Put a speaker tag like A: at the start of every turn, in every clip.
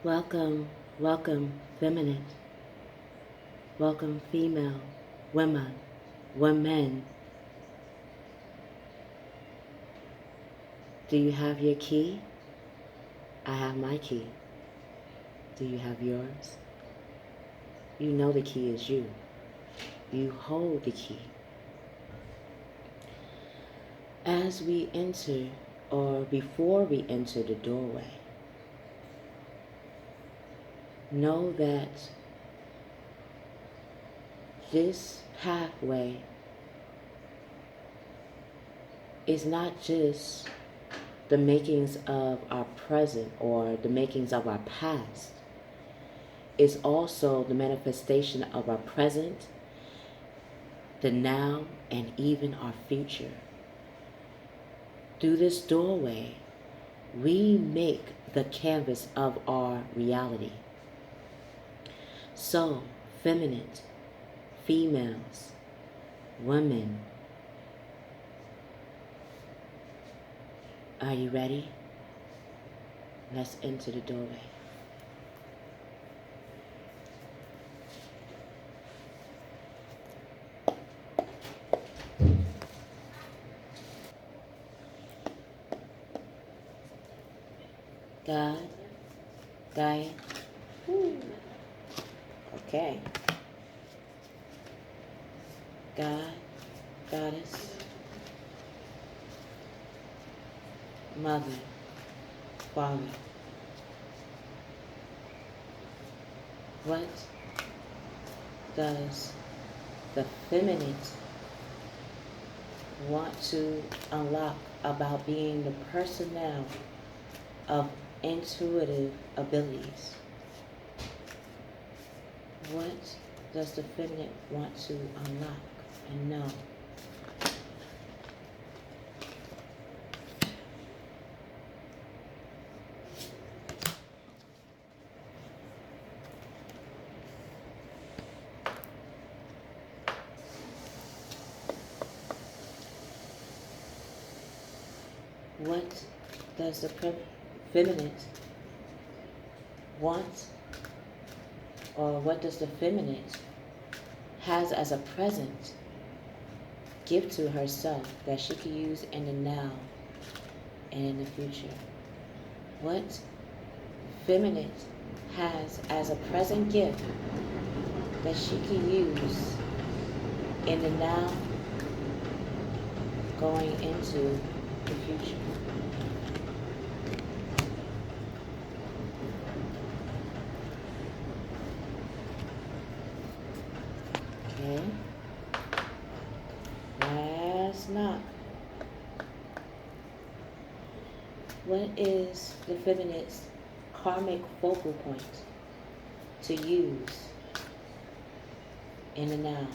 A: Welcome, welcome, feminine. Welcome, female, women, women. Do you have your key? I have my key. Do you have yours? You know the key is you. You hold the key. As we enter, or before we enter the doorway, know that this pathway is not just the makings of our present or the makings of our past. It's also the manifestation of our present, the now, and even our future. Through this doorway, we make the canvas of our reality. So, feminine, females, women, are you ready? Let's enter the doorway. God, Gaia. Okay. God, Goddess, Mother, Father. What does the feminine want to unlock about being the personnel of intuitive abilities? What does the feminine want to unlock and know? What does the feminine want, or what does the feminine has as a present give to herself that she can use in the now and in the future? What feminine has as a present gift that she can use in the now going into the future? Okay. Last knock. What is the feminine's karmic focal point to use in the now?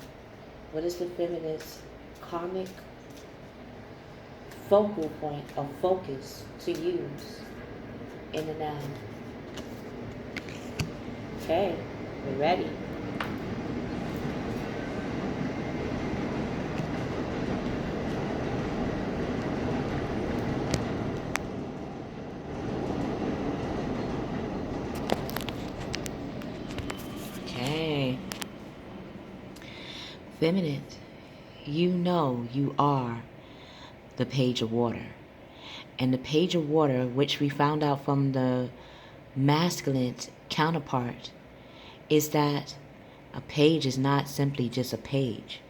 A: What is the feminine's karmic focal point or focus to use in the now? Okay, we're ready. Okay. Feminine, you know you are the page of water. And the page of water, which we found out from the masculine counterpart, is that a page is not simply just a page.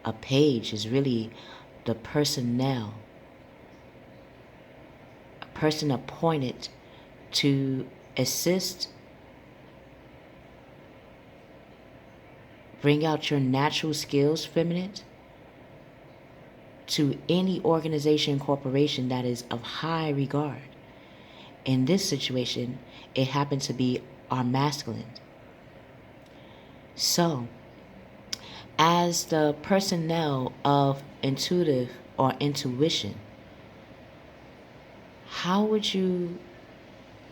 A: A page is really the personnel, a person appointed to assist, bring out your natural skills, feminine, to any organization, corporation that is of high regard. In this situation, it happened to be our masculine. So, as the personnel of intuitive or intuition, how would you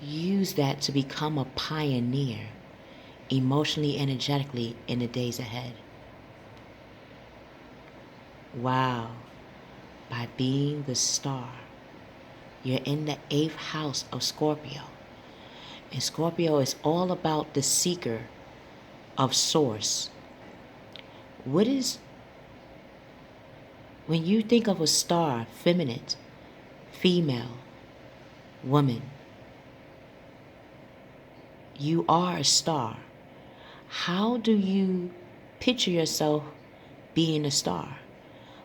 A: use that to become a pioneer emotionally, energetically in the days ahead? Wow. By being the star. You're in the 8th house of Scorpio. And Scorpio is all about the seeker of source. When you think of a star, feminine, female, woman, you are a star. How do you picture yourself being a star?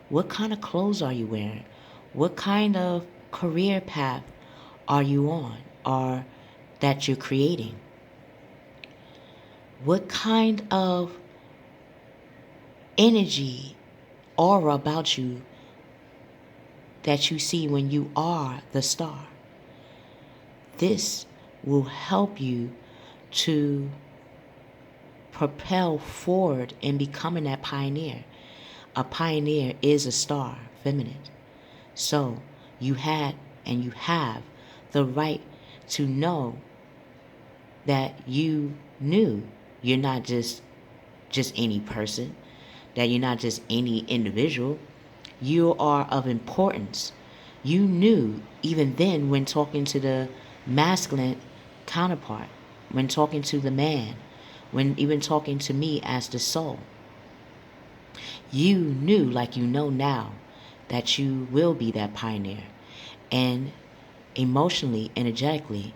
A: What kind of clothes are you wearing? What kind of career path are you on or that you're creating? What kind of energy, aura about you that you see when you are the star? This will help you to propel forward in becoming that pioneer. A pioneer is a star, feminine. So you had and you have the right to know that you knew you're not just any person, that you're not just any individual. You are of importance. You knew even then when talking to the masculine counterpart, when talking to the man, when even talking to me as the soul. You knew, like you know now, that you will be that pioneer. And emotionally, energetically,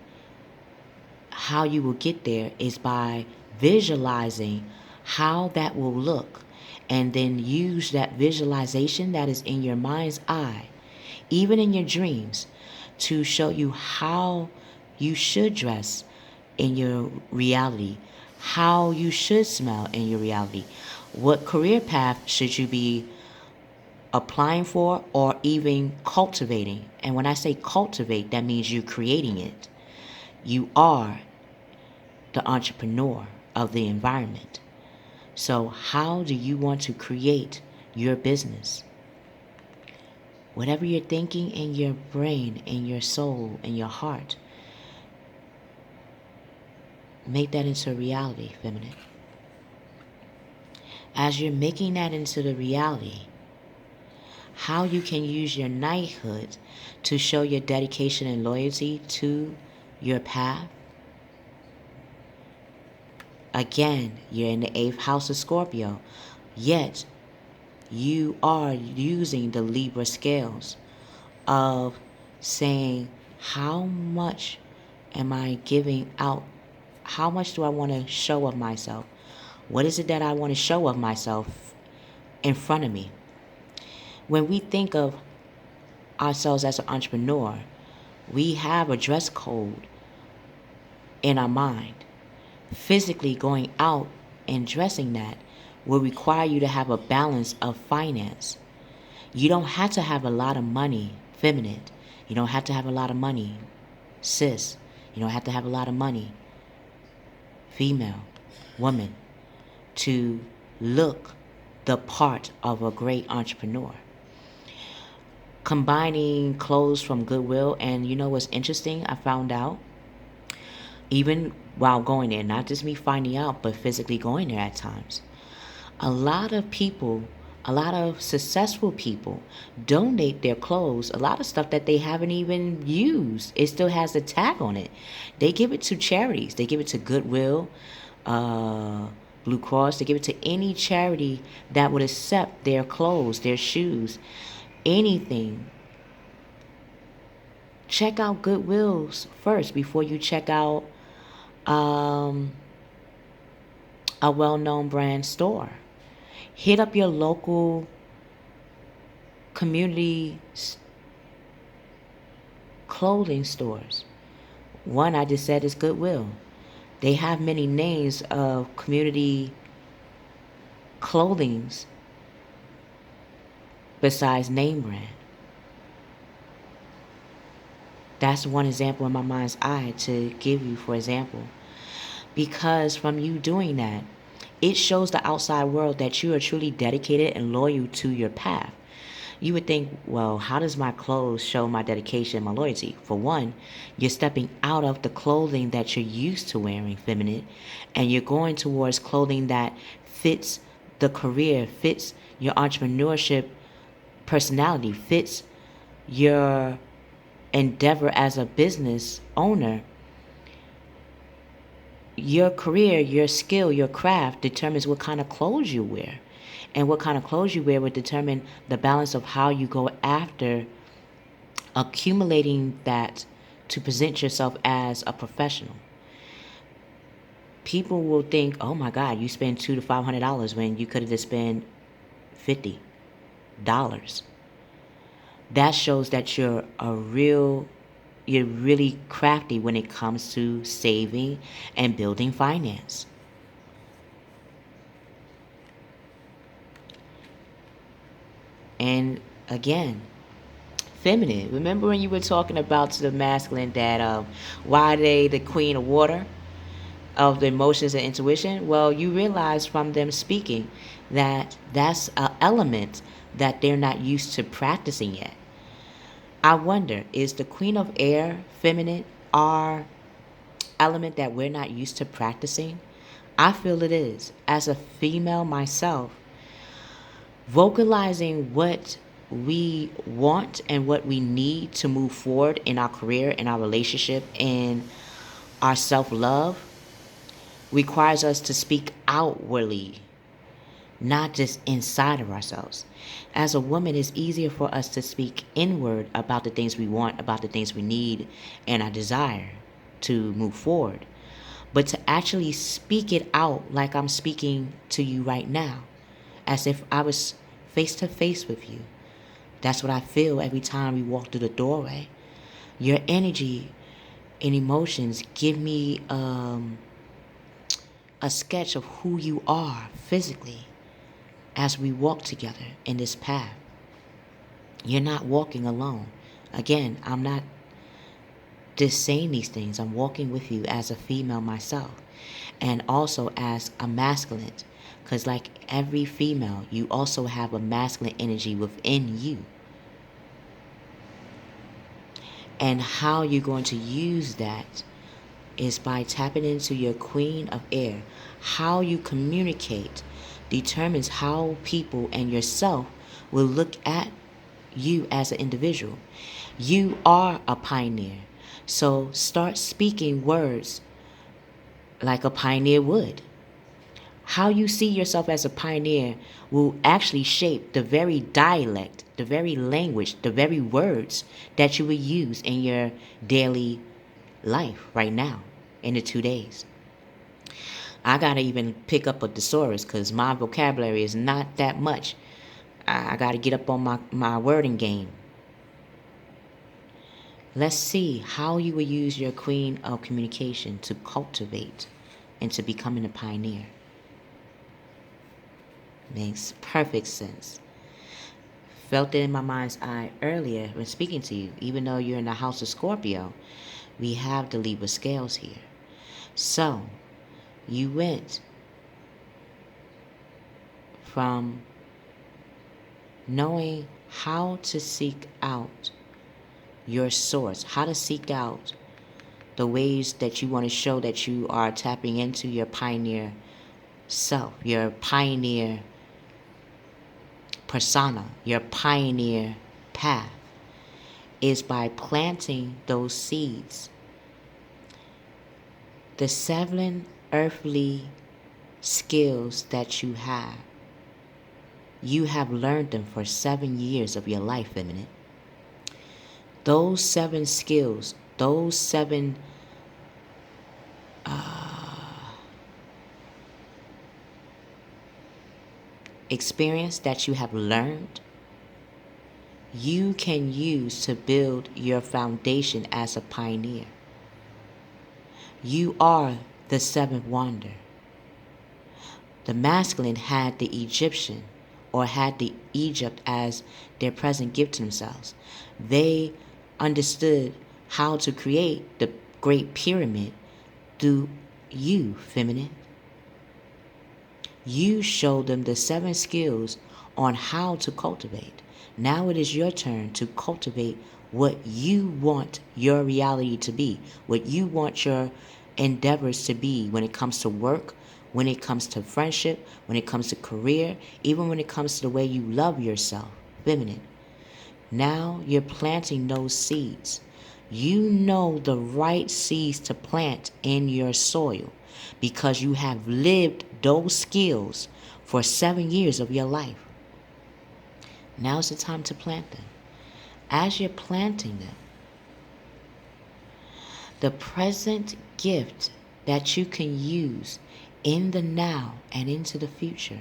A: how you will get there is by visualizing how that will look, and then use that visualization that is in your mind's eye, even in your dreams, to show you how you should dress in your reality, how you should smell in your reality, what career path should you be applying for or even cultivating. And when I say cultivate, that means you're creating it. You are the entrepreneur of the environment. So how do you want to create your business? Whatever you're thinking in your brain, in your soul, in your heart, make that into reality, feminine. As you're making that into the reality, how you can use your knighthood to show your dedication and loyalty to your path. Again, you're in the 8th house of Scorpio, yet you are using the Libra scales of saying, how much am I giving out? How much do I want to show of myself? What is it that I want to show of myself in front of me? When we think of ourselves as an entrepreneur, we have a dress code in our mind. Physically going out and dressing that will require you to have a balance of finance. You don't have to have a lot of money, feminine. You don't have to have a lot of money, cis. You don't have to have a lot of money, female, woman, to look the part of a great entrepreneur. Combining clothes from Goodwill, and you know what's interesting? I found out, even while going there, not just me finding out, but physically going there at times, a lot of people, a lot of successful people donate their clothes, a lot of stuff that they haven't even used. It still has the tag on it. They give it to charities. They give it to Goodwill, Blue Cross. They give it to any charity that would accept their clothes, their shoes, anything. Check out Goodwill's first before you check out a well-known brand store. Hit up your local community clothing stores. One I just said is Goodwill. They have many names of community clothings besides name brand. That's one example in my mind's eye to give you, for example. Because from you doing that, it shows the outside world that you are truly dedicated and loyal to your path. You would think, well, how does my clothes show my dedication and my loyalty? For one, you're stepping out of the clothing that you're used to wearing, feminine, and you're going towards clothing that fits the career, fits your entrepreneurship personality, fits your endeavor as a business owner. your career, your skill, your craft determines what kind of clothes you wear. And what kind of clothes you wear would determine the balance of how you go after accumulating that to present yourself as a professional. People will think, oh my God, you spend $200 to $500 when you could have just spent $50. That shows that you're really crafty when it comes to saving and building finance. And again, feminine. Remember when you were talking about the masculine that why they the queen of water, of the emotions and intuition? Well, you realize from them speaking that that's an element that they're not used to practicing yet. I wonder, is the queen of air feminine our element that we're not used to practicing? I feel it is. As a female myself, vocalizing what we want and what we need to move forward in our career, in our relationship, in our self-love requires us to speak outwardly, not just inside of ourselves. As a woman, it's easier for us to speak inward about the things we want, about the things we need, and our desire to move forward. But to actually speak it out like I'm speaking to you right now, as if I was face to face with you. That's what I feel every time we walk through the doorway. Your energy and emotions give me a sketch of who you are physically as we walk together in this path. You're not walking alone. Again, I'm not just saying these things. I'm walking with you as a female myself, and also as a masculine. Because like every female, you also have a masculine energy within you. And how you're going to use that is by tapping into your queen of air. How you communicate determines how people and yourself will look at you as an individual. You are a pioneer. So start speaking words like a pioneer would. How you see yourself as a pioneer will actually shape the very dialect, the very language, the very words that you will use in your daily life right now in the 2 days. I gotta even pick up a thesaurus because my vocabulary is not that much. I gotta get up on my wording game. Let's see how you will use your queen of communication to cultivate into becoming a pioneer. Makes perfect sense. Felt it in my mind's eye earlier when speaking to you. Even though you're in the house of Scorpio, we have the Libra scales here. So, you went from knowing how to seek out your source, how to seek out the ways that you want to show that you are tapping into your pioneer self, your pioneer persona, your pioneer path, is by planting those seeds. The 7 earthly skills that you have learned them for 7 years of your life, feminine. Those 7 skills, those 7 experience that you have learned, you can use to build your foundation as a pioneer. You are the 7th wonder. The masculine had the Egyptian, or had the Egypt as their present gift to themselves. They understood how to create the Great Pyramid through you, feminine. You showed them the 7 skills on how to cultivate. Now it is your turn to cultivate what you want your reality to be, what you want your endeavors to be when it comes to work, when it comes to friendship, when it comes to career, even when it comes to the way you love yourself, feminine. Now you're planting those seeds. You know the right seeds to plant in your soil because you have lived those skills for 7 years of your life. Now's the time to plant them. As you're planting them, the present gift that you can use in the now and into the future.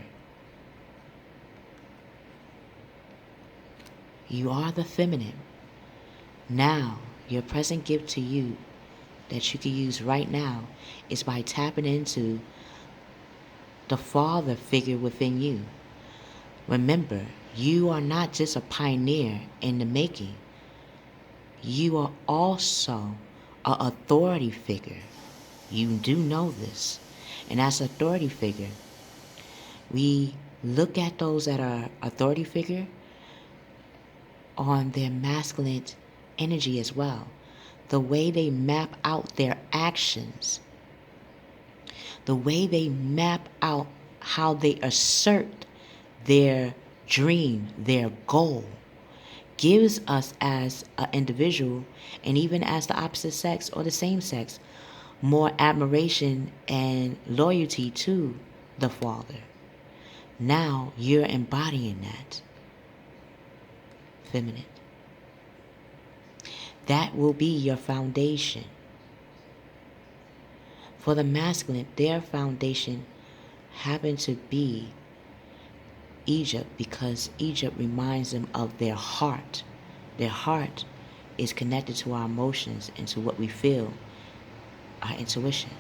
A: You are the feminine. Now, your present gift to you that you can use right now is by tapping into the father figure within you. Remember, you are not just a pioneer in the making. You are also an authority figure. You do know this. And as authority figure, we look at those that are authority figure on their masculine energy as well. The way they map out their actions. The way they map out how they assert their dream, their goal, gives us as an individual, and even as the opposite sex or the same sex, more admiration and loyalty to the Father. Now you're embodying that. Feminine. That will be your foundation. For the masculine, their foundation happened to be Egypt because Egypt reminds them of their heart. Their heart is connected to our emotions and to what we feel, our intuition.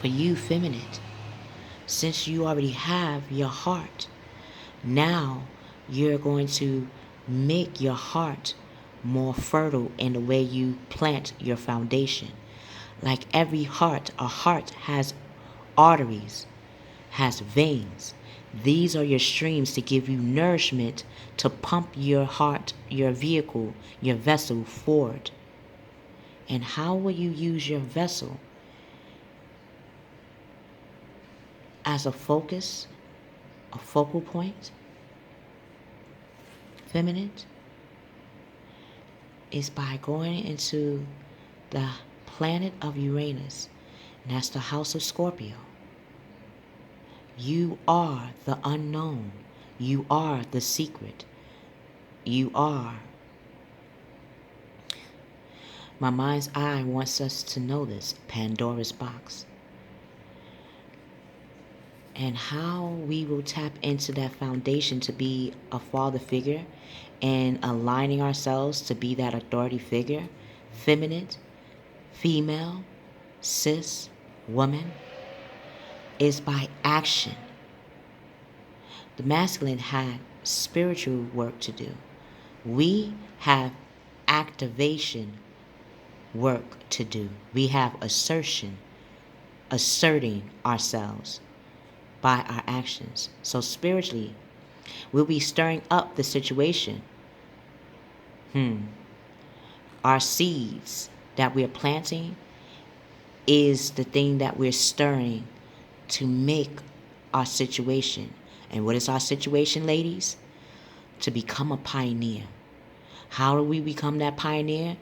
A: For you, feminine, since you already have your heart, now you're going to make your heart more fertile in the way you plant your foundation. Like every heart, a heart has arteries, has veins. These are your streams to give you nourishment to pump your heart, your vehicle, your vessel forward. And how will you use your vessel? As a focus, a focal point, feminine, is by going into the planet of Uranus, and that's the house of Scorpio. You are the unknown. You are the secret. You are. My mind's eye wants us to know this, Pandora's box. And how we will tap into that foundation to be a father figure and aligning ourselves to be that authority figure, feminine, female, cis, woman, is by action. The masculine had spiritual work to do. We have activation work to do. We have asserting ourselves by our actions. So spiritually, we'll be stirring up the situation. Our seeds that we're planting is the thing that we're stirring to make our situation. And what is our situation, ladies? To become a pioneer. How do we become that pioneer?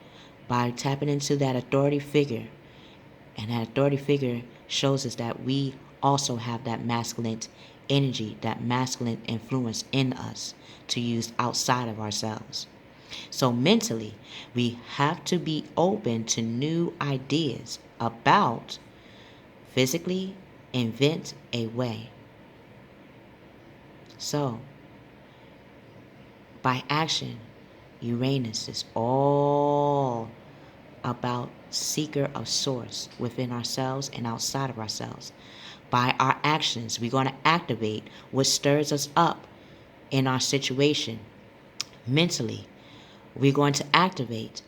A: By tapping into that authority figure. And that authority figure shows us that we also have that masculine energy, that masculine influence in us to use outside of ourselves. So mentally, we have to be open to new ideas about physically invent a way. So, by action, Uranus is all about seeker of source within ourselves and outside of ourselves. By our actions, we're going to activate what stirs us up in our situation. Mentally, we're going to activate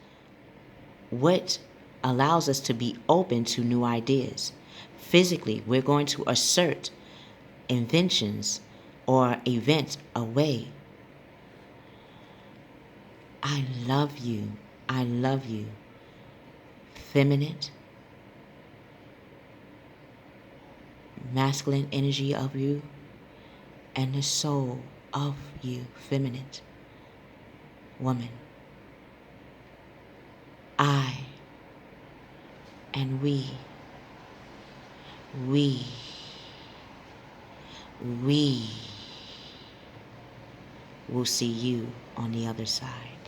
A: what allows us to be open to new ideas. Physically, we're going to assert inventions or events away. I love you. I love you. Feminine, masculine energy of you, and the soul of you, feminine woman. I and we will see you on the other side.